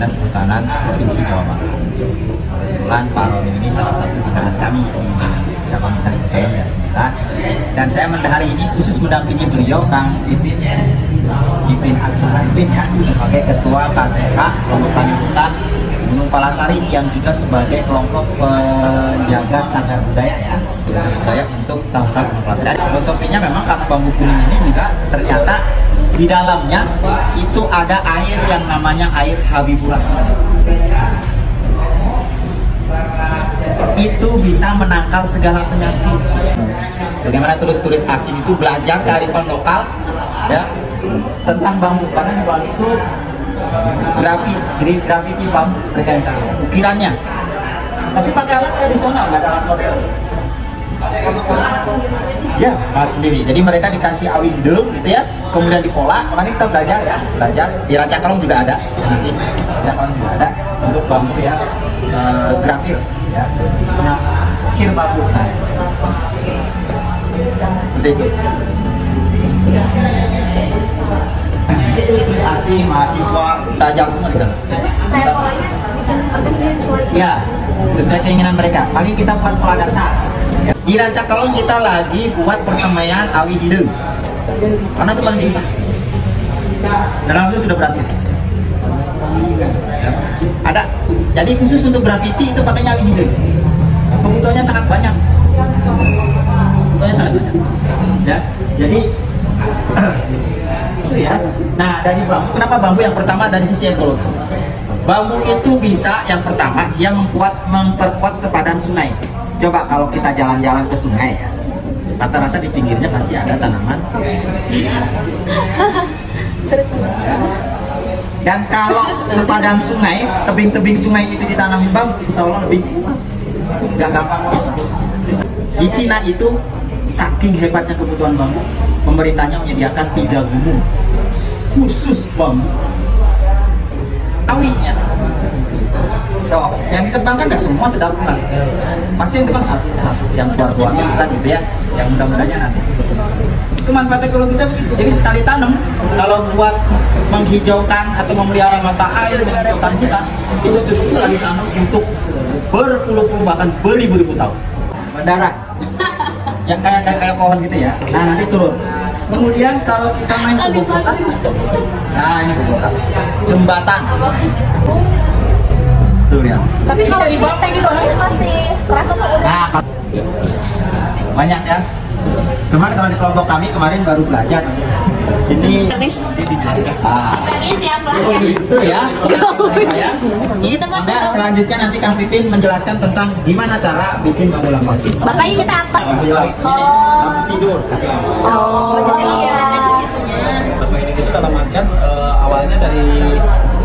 Dinas Kehutanan Provinsi Jawa Barat. Kebetulan Pak Roni ini salah satu binaan kami di cabang Dinas Kehutanan Daerah 9, dan saya hari ini khusus mendampingi beliau Kang Pipin Agus Arifin ya, sebagai Ketua KTH Kelompok Tani Hutan Gunung Palasari, yang juga sebagai kelompok penjaga cagar budaya ya, budaya untuk Tahunan Gunung Palasari. Filosofinya memang karena bambu kuning ini juga ternyata di dalamnya itu ada air yang namanya air Habibur Rahman. Itu bisa menangkal segala penyakit. Bagaimana turis-turis asing itu belajar kearifan lokal ya tentang bambu, karena di bawah itu grafiti bambu mereka yang cari ukirannya, tapi pakai alat tradisional, nggak ada alat modern ya, alat sendiri. Jadi mereka dikasih awi hidung gitu ya, kemudian dipola. Kemarin kita belajar di Rancakalong juga ada, nanti Rancakalong juga ada untuk bambu ya, grafir ya, kir bambu seperti itu. Turis asing, mahasiswa, tajam semua di sana. Ya, sesuai keinginan mereka. Paling kita buat pola dasar. Di Rancakalong kita lagi buat persemaian awi hidung, karena itu paling susah. Dan alhamdulillah sudah berhasil. Ada. Jadi khusus untuk grafiti itu pakainya awi hidung. Kebutuhannya sangat banyak. Ya, jadi itu ya. Nah, dari bambu, kenapa bambu yang pertama dari sisi ekologis? Bambu itu bisa yang pertama yang memperkuat sepadan sungai. Coba kalau kita jalan-jalan ke sungai ya, rata-rata di pinggirnya pasti ada tanaman. Dan kalau sepadan sungai, tebing-tebing sungai itu ditanami bambu, insya Allah lebih nggak gampang. Di Cina itu saking hebatnya kebutuhan bambu, pemerintahnya menyediakan 3 gunung khusus bambu awinya. So, yang ditebangkan nggak semua sedang pulang, pasti yang ditebang satu yang buat-buatnya tadi gitu ya, yang mudah-mudahnya nanti. Itu manfaat ekologisnya begitu. Jadi sekali tanam, kalau buat menghijaukan atau memelihara mata air, menghijaukan hutan, itu cukup sekali tanam untuk berpuluh-puluh bahkan beribu-ribu tahun. Mendarat yang kayak pohon gitu ya. Nah, nanti turun. Kemudian kalau kita main kebobotan, nah ini kebobotan, jembatan. Tuh lihat. Tapi kalau di bawah gitu masih terasa tuh. Nah, banyak ya. Cuman kalau di kelompok kami kemarin baru belajar. Ini dijelaskan. Oh gitu ya. Ini tempat selanjutnya nanti Kang Pipin menjelaskan tentang gimana cara bikin bambu lampu. Bapaknya kita apa? Lampu tidur. Oh, jadi ya ada di situnya. Bambu ini itu dalam artian awalnya dari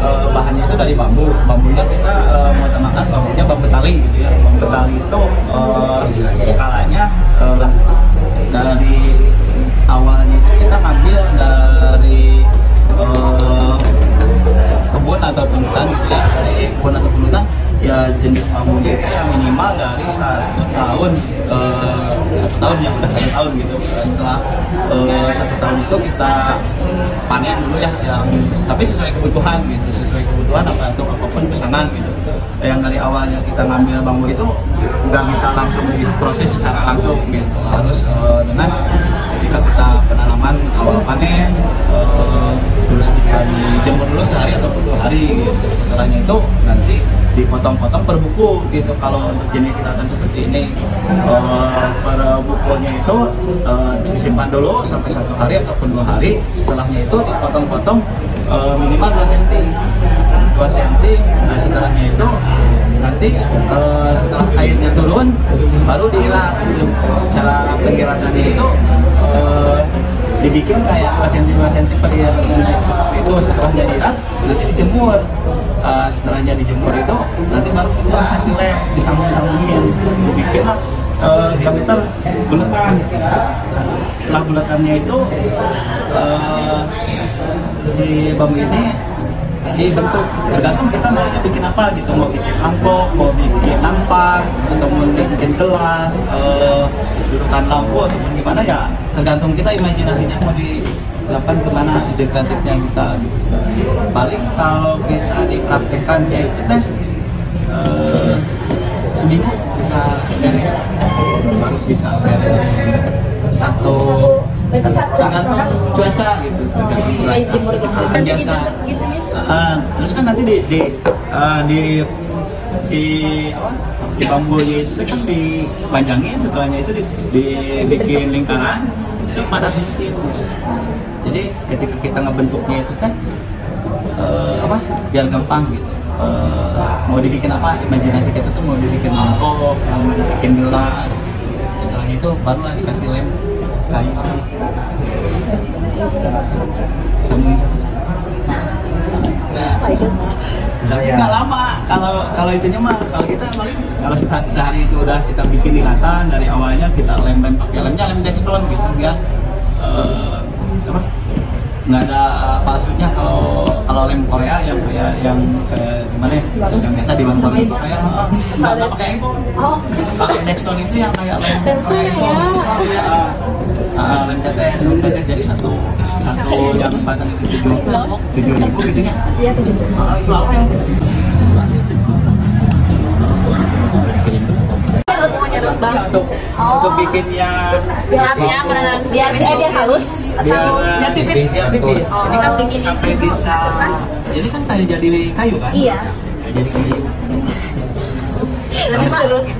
bahannya itu dari bambu. Bambunya kita mengutamakan bambunya bambu tali gitu ya. Bambu tali itu skalanya dari awalnya itu kita ngambil dari kebun ataupun hutan gitu ya, dari kebun ataupun hutan ya, jenis bambunya itu yang minimal dari 1 tahun, 1 tahun yang udah 1 tahun gitu. Setelah 1 tahun itu kita panen dulu ya, yang tapi sesuai kebutuhan gitu, sesuai kebutuhan untuk apapun pesanan gitu. Yang dari awalnya kita ngambil bambu itu nggak bisa langsung diproses secara langsung gitu, harus dengan ketika kita penanaman awal panen, terus kita dijemur dulu sehari ataupun 2 hari gitu. Setelahnya itu nanti dipotong-potong per buku gitu. Kalau untuk jenis silatan seperti ini, per bukunya itu disimpan dulu sampai 1 hari ataupun 2 hari. Setelahnya itu dipotong-potong minimal 2 cm. Nah, setelahnya itu nanti setelah airnya turun baru diirat gitu. Secara pengiratannya itu dibikin kayak 2 cm per seperti itu. Setelahnya diirat nanti dijemur. Setelahnya dijemur itu nanti baru keluar hasilnya, disambung-sambungin, bikinlah diameter bulatan. Setelah bulatannya itu si bambu ini dibentuk, tergantung kita maunya bikin apa gitu, mau bikin mangkok, mau bikin nampak, atau mau bikin gelas, dudukan lampu ataupun gimana ya, tergantung kita imajinasinya mau kapan kemana ide kreatifnya kita gitu. Paling kalau kita dipraktekkan ya itu teh seminggu bisa beres, baru bisa beres satu tergantung cuaca gitu, tergantung cuaca kan biasa. Terus kan nanti di si bambunya itu kan dipanjangin, setelahnya itu dibikin lingkaran terus pada titik. Jadi ketika kita ngebentuknya itu kan biar gampang gitu. Mau dibikin apa, imajinasi kita tuh mau dibikin mangkok, mau dibikin gelas, setelahnya itu barulah dikasih lem kayu. Tapi nggak lama kalau itunya mah, kalau kita paling kalau sehari itu udah kita bikin lilatan dari awalnya, kita lem pakai lemnya lem Dextone gitu biar nggak ada palsunya. Kalau lem Korea yang kayak gimana ya, yang biasa di lem Korea itu kayak nggak pakai ebon, pakai Dextone itu yang kayak lem Korea itu lem tetes jadi satu yang batang itu 7.000 gitu ya. Iya 7.000. Untuk bikinnya biar halus biar tipis. Ini kan sampai bisa, jadi kan kayak jadi kayu kan? Iya. Jadi kayu.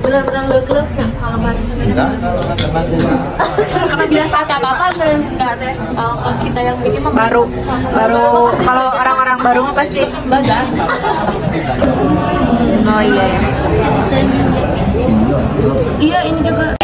Benar-benar lelep ya kalau bahasa Enggak, karena biasa apa-apa enggak teh. Kalau kita yang bikin mah baru kalau orang-orang baru mah pasti belajar masih belajar. oh iya ya. Iya, ini juga